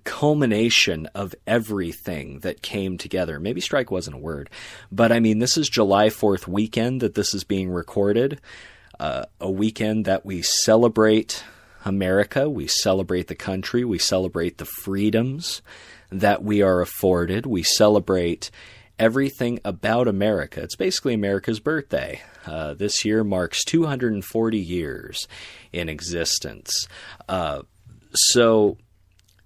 culmination of everything that came together. Maybe strike wasn't a word, but I mean, this is July 4th weekend that this is being recorded, a weekend that we celebrate America, we celebrate the country, we celebrate the freedoms that we are afforded, we celebrate everything about America. It's basically America's birthday. This year marks 240 years in existence. So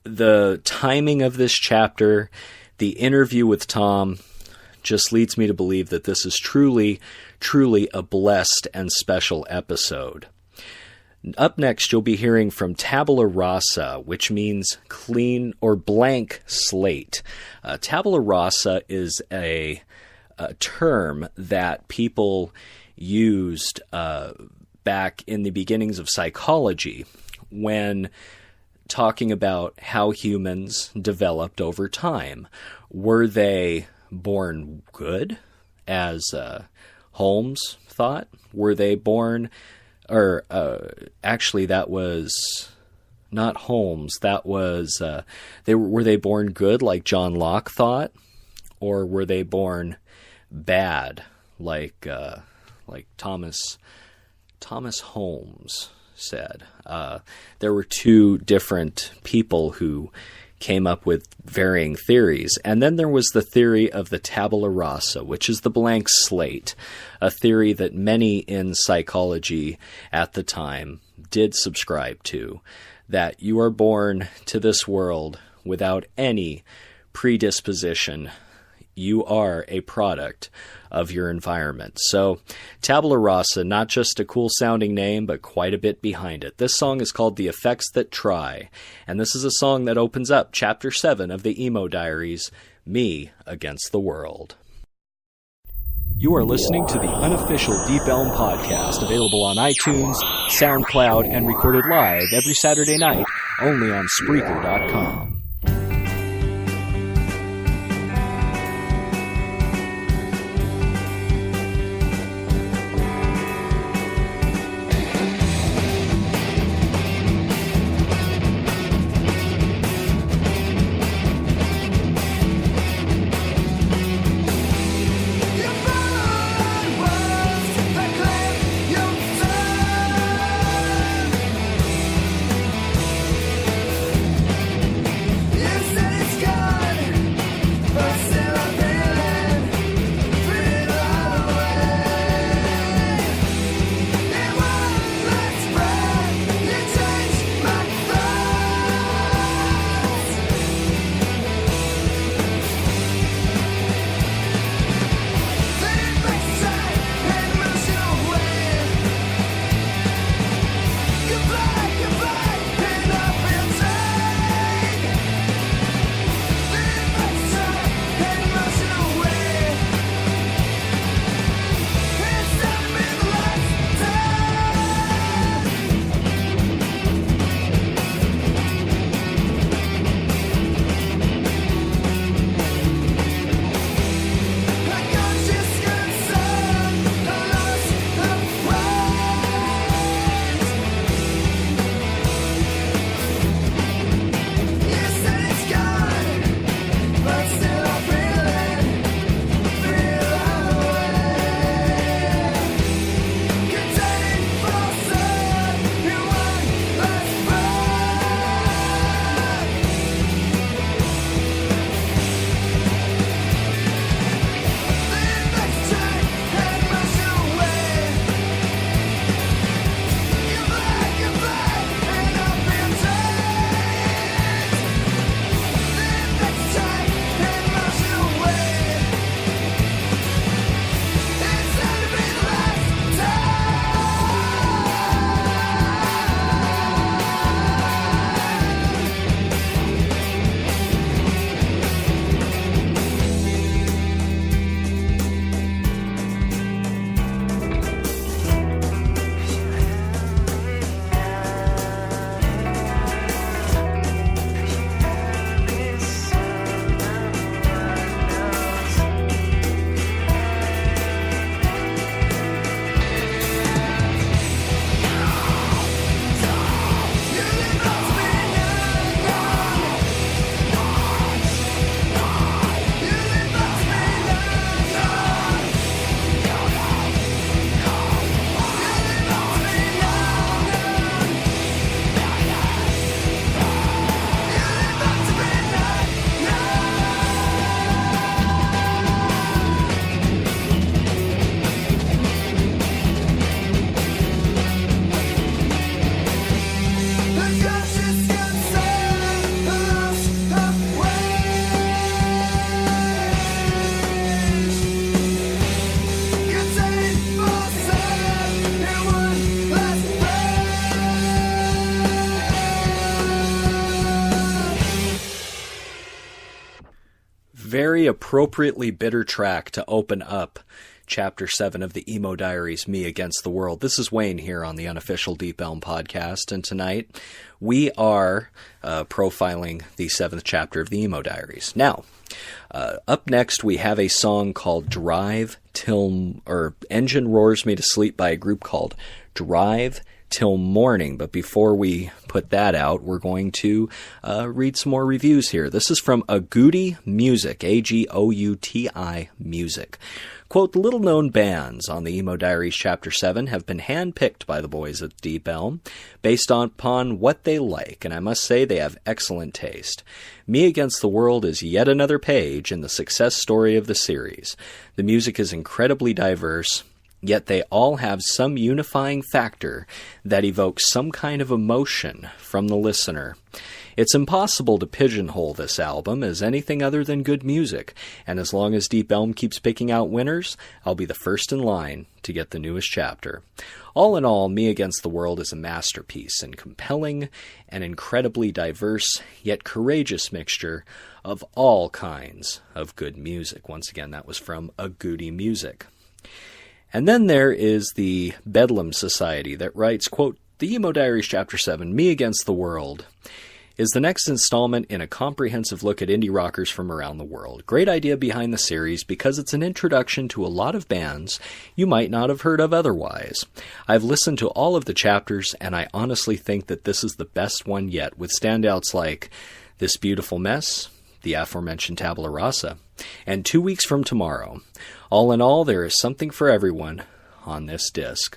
the timing of this chapter, the interview with Tom, just leads me to believe that this is truly, truly a blessed and special episode. Up next, you'll be hearing from tabula rasa, which means clean or blank slate. Tabula rasa is a term that people used back in the beginnings of psychology when talking about how humans developed over time. Were they born good, as Holmes thought? Were they born, or actually that was not Holmes, that was, were they born good like John Locke thought? Or were they born bad like Thomas Holmes said? There were two different people who came up with varying theories. And then there was the theory of the tabula rasa, which is the blank slate, a theory that many in psychology at the time did subscribe to, that you are born to this world without any predisposition. You are a product of your environment. So, tabula rasa, not just a cool sounding name, but quite a bit behind it. This song is called The Effects That Try, and this is a song that opens up Chapter 7 of the Emo Diaries, Me Against the World. You are listening to the unofficial Deep Elm podcast, available on iTunes, SoundCloud, and recorded live every Saturday night, only on Spreaker.com. very appropriately bitter track to open up Chapter 7 of the Emo Diaries, Me Against the World. This is Wayne here on the unofficial Deep Elm podcast, and tonight we are profiling the 7th chapter of the Emo Diaries. Now, up next we have a song called Engine Roars Me to Sleep by a group called Drive Till Morning. But before we put that out, we're going to read some more reviews here. This is from Agouti Music, Agouti Music. Quote, the little-known bands on the Emo Diaries Chapter 7 have been hand-picked by the boys at Deep Elm based upon what they like, and I must say they have excellent taste. Me Against the World is yet another page in the success story of the series. The music is incredibly diverse, yet they all have some unifying factor that evokes some kind of emotion from the listener. It's impossible to pigeonhole this album as anything other than good music, and as long as Deep Elm keeps picking out winners, I'll be the first in line to get the newest chapter. All in all, Me Against the World is a masterpiece and compelling and incredibly diverse yet courageous mixture of all kinds of good music. Once again, that was from Agouti Music. And then there is the Bedlam Society that writes, quote, the Emo Diaries Chapter 7, Me Against the World, is the next installment in a comprehensive look at indie rockers from around the world. Great idea behind the series because it's an introduction to a lot of bands you might not have heard of otherwise. I've listened to all of the chapters, and I honestly think that this is the best one yet, with standouts like This Beautiful Mess, the aforementioned Tabula Rasa, and 2 Weeks from Tomorrow. All in all, there is something for everyone on this disc.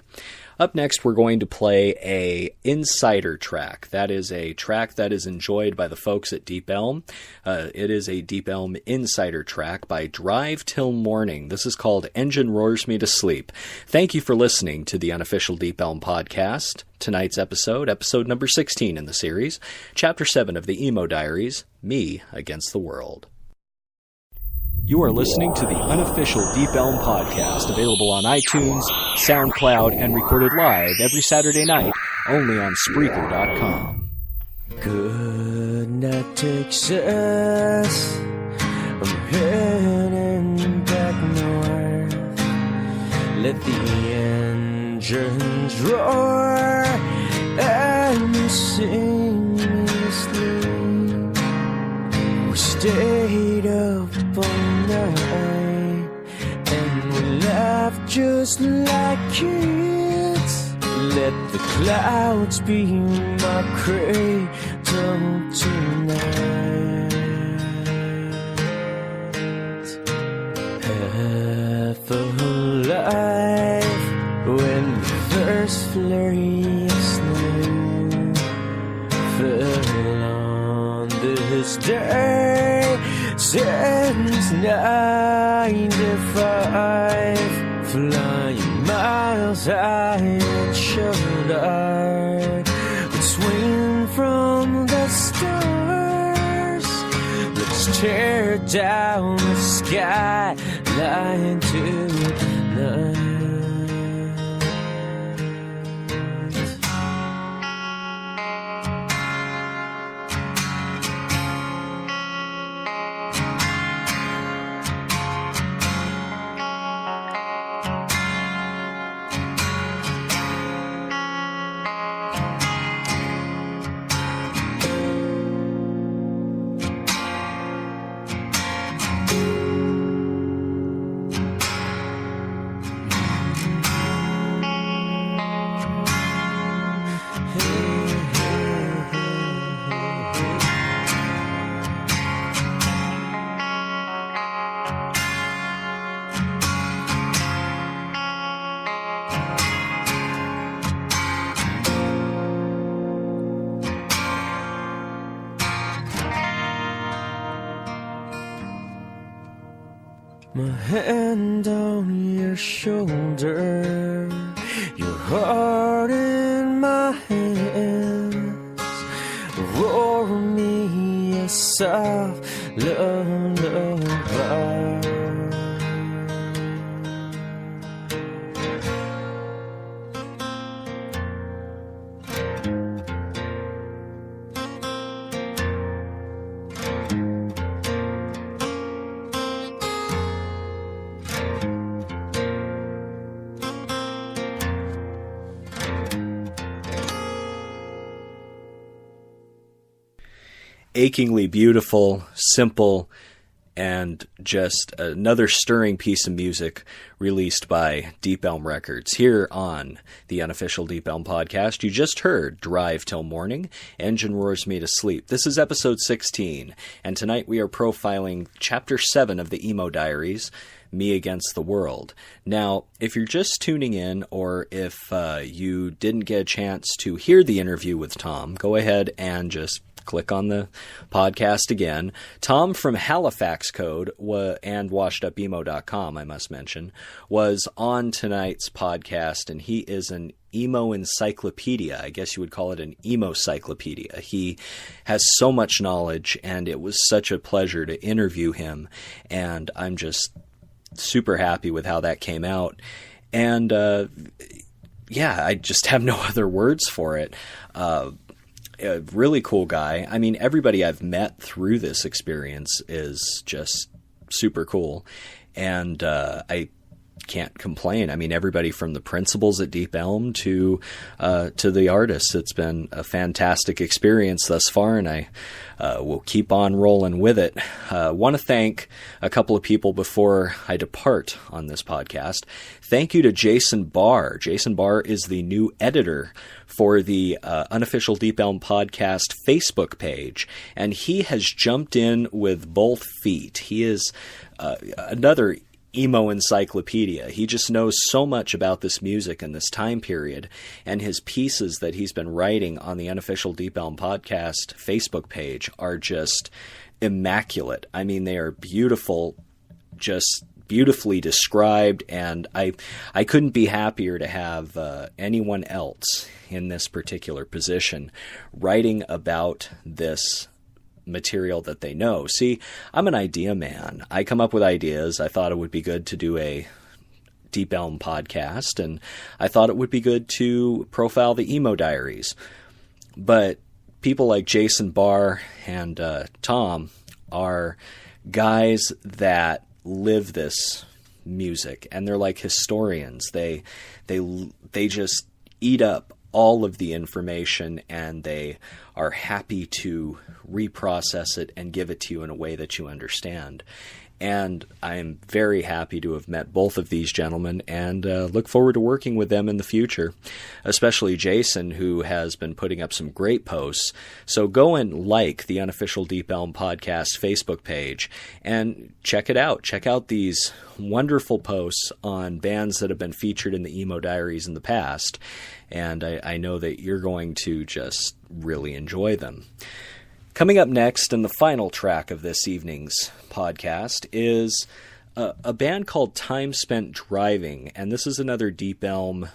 Up next, we're going to play a Insider track. That is a track that is enjoyed by the folks at Deep Elm. It is a Deep Elm Insider track by Drive Till Morning. This is called Engine Roars Me to Sleep. Thank you for listening to the unofficial Deep Elm podcast. Tonight's episode number 16 in the series, Chapter 7 of the Emo Diaries, Me Against the World. You are listening to the unofficial Deep Elm podcast, available on iTunes, SoundCloud, and recorded live every Saturday night, only on Spreaker.com. Good night takes us, I'm heading back north. Let the engines roar and sing me to sleep. We stayed up all night and we laughed just like kids. Let the clouds be my cradle tonight. Half alive when the first flurry of snow fell on this day. Since 95, flying miles high and shoulder, but swinging from the stars. Let's tear down the skyline tonight. My hand on your shoulder, your heart in my hands. Roar me a soft lullaby. achingly beautiful, simple, and just another stirring piece of music released by Deep Elm Records. Here on the unofficial Deep Elm podcast, you just heard Drive Till Morning, Engine Roars Me to Sleep. This is episode 16, and tonight we are profiling chapter 7 of the Emo Diaries, Me Against the World. Now, if you're just tuning in, or if you didn't get a chance to hear the interview with Tom, go ahead and just click on the podcast again. Tom from Halifax Code and washedupemo.com, I must mention, was on tonight's podcast, and he is an emo encyclopedia. I guess you would call it an emo-cyclopedia. He has so much knowledge, and it was such a pleasure to interview him, and I'm just super happy with how that came out. And I just have no other words for it. A really cool guy. I mean, everybody I've met through this experience is just super cool, and I can't complain. I mean, everybody from the principals at Deep Elm to the artists. It's been a fantastic experience thus far, and I will keep on rolling with it. Want to thank a couple of people before I depart on this podcast. Thank you to Jason Barr. Jason Barr is the new editor for the unofficial Deep Elm podcast Facebook page, and he has jumped in with both feet. He is another emo encyclopedia. He just knows so much about this music and this time period, and his pieces that he's been writing on the unofficial Deep Elm podcast Facebook page are just immaculate. I mean, they are beautiful, just beautifully described, and I couldn't be happier to have anyone else in this particular position writing about this material that they know. See, I'm an idea man. I come up with ideas. I thought it would be good to do a Deep Elm podcast, and I thought it would be good to profile the Emo Diaries. But people like Jason Barr and Tom are guys that live this music, and they're like historians. They just eat up all of the information, and they are happy to reprocess it and give it to you in a way that you understand. And I'm very happy to have met both of these gentlemen, and look forward to working with them in the future, especially Jason, who has been putting up some great posts. So go and like the unofficial Deep Elm podcast Facebook page and check it out. Check out these wonderful posts on bands that have been featured in the Emo Diaries in the past, and I know that you're going to just really enjoy them. Coming up next, and the final track of this evening's podcast, is a band called Time Spent Driving, and this is another Deep Elm.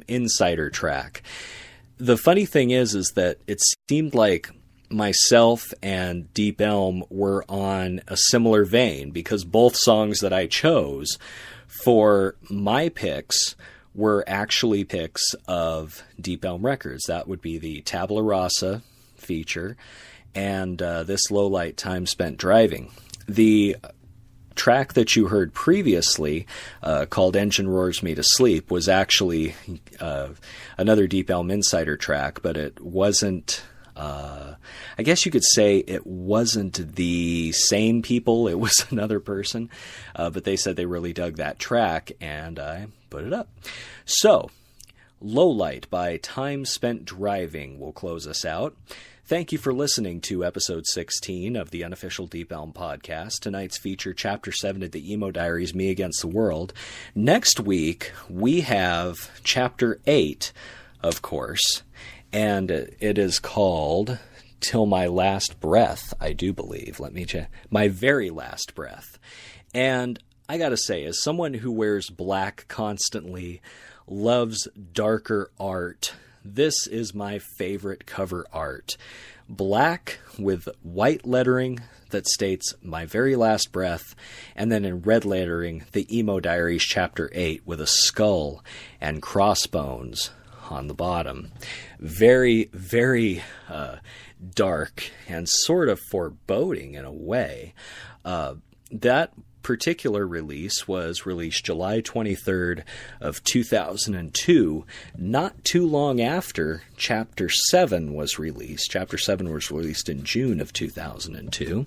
Insider track. The funny thing is that it seemed like myself and Deep Elm were on a similar vein, because both songs that I chose for my picks were actually picks of Deep Elm Records. That would be the Tabula Rasa feature and this Lowlight Time Spent Driving. The track that you heard previously called Engine Roars Me to Sleep was actually another Deep Elm Insider track, but it wasn't, I guess you could say it wasn't the same people, it was another person, but they said they really dug that track, and I put it up. So, Lowlight by Time Spent Driving will close us out. Thank you for listening to episode 16 of the unofficial Deep Elm podcast. Tonight's feature, chapter 7 of the Emo Diaries, Me Against the World. Next week, we have chapter 8, of course, and it is called Till My Last Breath, I do believe. Let me check. My Very Last Breath. And I gotta say, as someone who wears black constantly, loves darker art, this is my favorite cover art. Black with white lettering that states My Very Last Breath, and then in red lettering, the Emo Diaries Chapter 8 with a skull and crossbones on the bottom. Very, very dark and sort of foreboding in a way. That particular release was released July 23rd of 2002, not too long after Chapter 7 was released. Chapter 7 was released in June of 2002.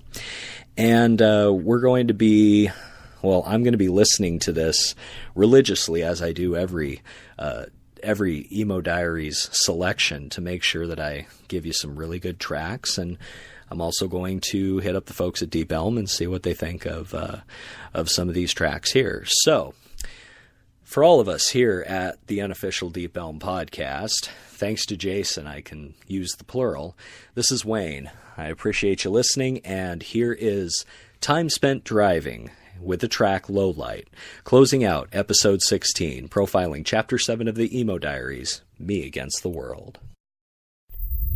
And we're going to be, well, I'm going to be listening to this religiously as I do every Emo Diaries selection to make sure that I give you some really good tracks. And I'm also going to hit up the folks at Deep Elm and see what they think of some of these tracks here. So, for all of us here at the unofficial Deep Elm podcast, thanks to Jason, I can use the plural. This is Wayne. I appreciate you listening, and here is Time Spent Driving with the track Lowlight, closing out episode 16, profiling Chapter 7 of the Emo Diaries, Me Against the World.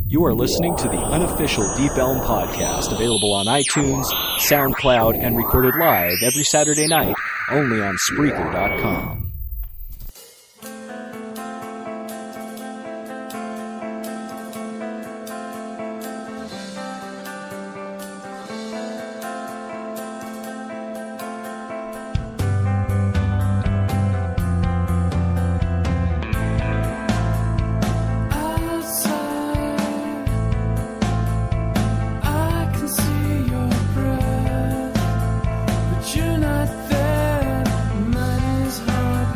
You are listening to the unofficial Deep Elm podcast, available on iTunes, SoundCloud, and recorded live every Saturday night, only on Spreaker.com. You're not there, mine is hard.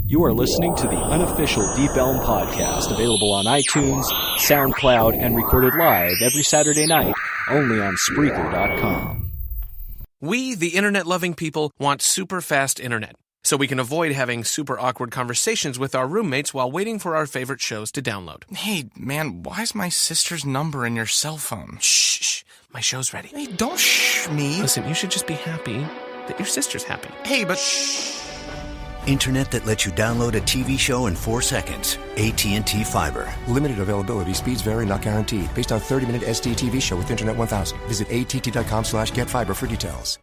You are listening to the unofficial Deep Elm podcast, available on iTunes, SoundCloud, and recorded live every Saturday night, only on Spreaker.com. We, the internet-loving people, want super fast internet, so we can avoid having super awkward conversations with our roommates while waiting for our favorite shows to download. Hey, man, why is my sister's number in your cell phone? Shh, my show's ready. Hey, don't shh me. Listen, you should just be happy that your sister's happy. Hey, but Internet that lets you download a TV show in 4 seconds. AT&T Fiber. Limited availability. Speeds vary, not guaranteed. Based on 30-minute SD TV show with Internet 1000. Visit att.com/getfiber for details.